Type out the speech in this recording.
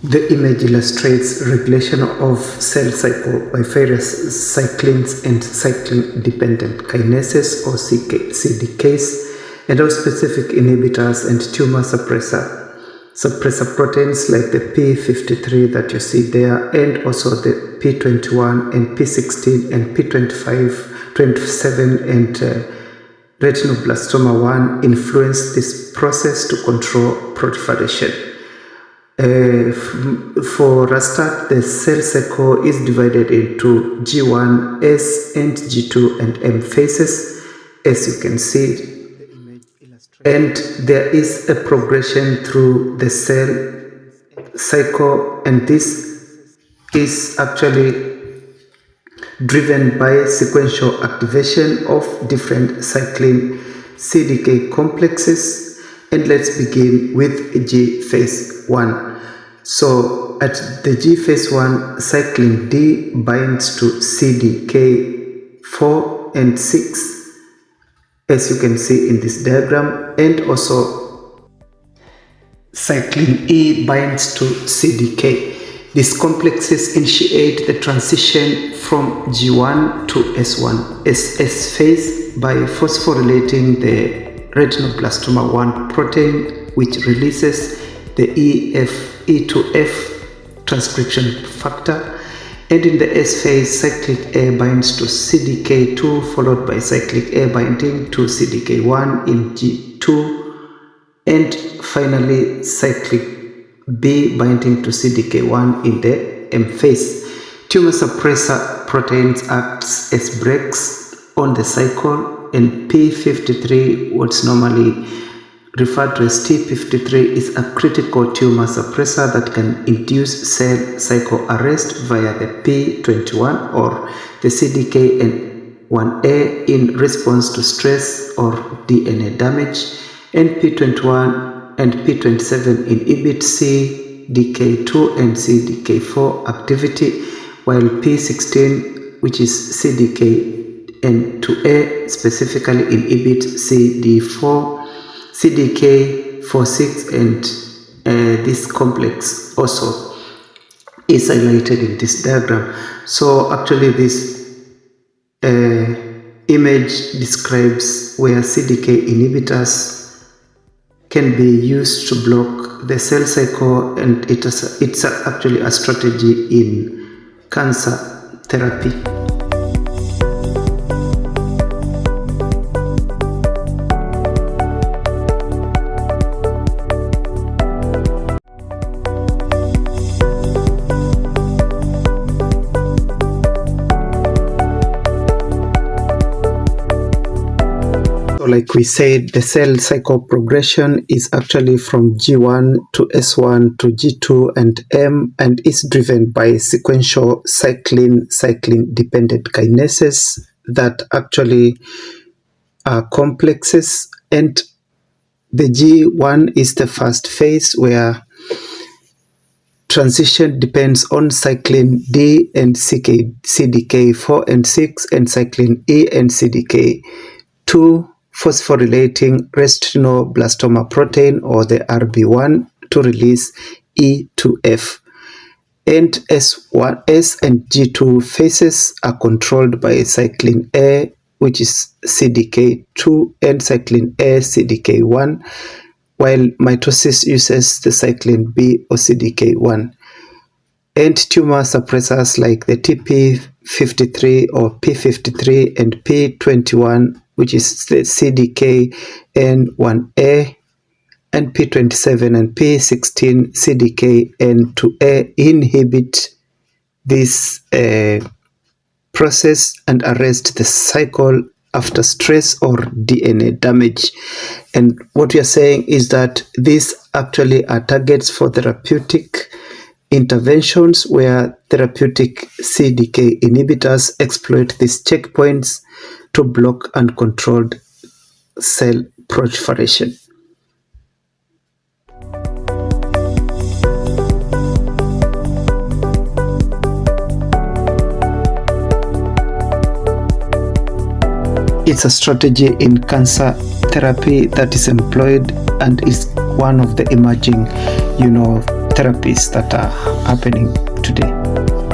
The image illustrates regulation of cell cycle by various cyclins and cyclin-dependent kinases or CDKs, and of specific inhibitors and tumor suppressor proteins like the P53 that you see there, and also the P21 and P16 and P25, 27 and Retinoblastoma 1 influence this process to control proliferation. For a start, the cell cycle is divided into G1, S, and G2 and M phases, as you can see. And there is a progression through the cell cycle, and this is actually driven by sequential activation of different cyclin CDK complexes. And let's begin with G phase 1. So at the G phase 1, Cyclin D binds to CDK4 and 6, as you can see in this diagram, and also Cyclin E binds to CDK. These complexes initiate the transition from G1 to S1, SS phase, by phosphorylating the Retinoblastoma 1 protein, which releases the E2F transcription factor. And in the S phase, Cyclin A binds to CDK2, followed by Cyclin A binding to CDK1 in G2, and finally Cyclin B binding to CDK1 in the M phase. Tumor suppressor proteins act as brakes on the cycle, and P53, what's normally referred to as T53, is a critical tumor suppressor that can induce cell cycle arrest via the P21 or the CDK1A in response to stress or DNA damage, and P21 and P27 inhibit CDK2 and CDK4 activity, while P16, which is CDK2A, specifically inhibit CD4, CDK46, and this complex also is highlighted in this diagram. So actually this image describes where CDK inhibitors can be used to block the cell cycle, and it's actually a strategy in cancer therapy. So like we said, the cell cycle progression is actually from G1 to S1 to G2 and M, and is driven by sequential cyclin-dependent kinases that actually are complexes. And the G1 is the first phase where transition depends on Cyclin D and CDK4 and 6 and Cyclin E and CDK2 phosphorylating retinoblastoma protein, or the RB1, to release E2F. And S1S and G2 phases are controlled by Cyclin A, which is CDK2, and Cyclin A, CDK1, while mitosis uses the Cyclin B or CDK1. And tumor suppressors like the TP53 or P53 and P21, which is the CDKN1A, and P27 and P16 CDKN2A, inhibit this process and arrest the cycle after stress or DNA damage. And what we are saying is that these actually are targets for therapeutic interventions, where therapeutic CDK inhibitors exploit these checkpoints to block uncontrolled cell proliferation. It's a strategy in cancer therapy that is employed and is one of the emerging, therapies that are happening today.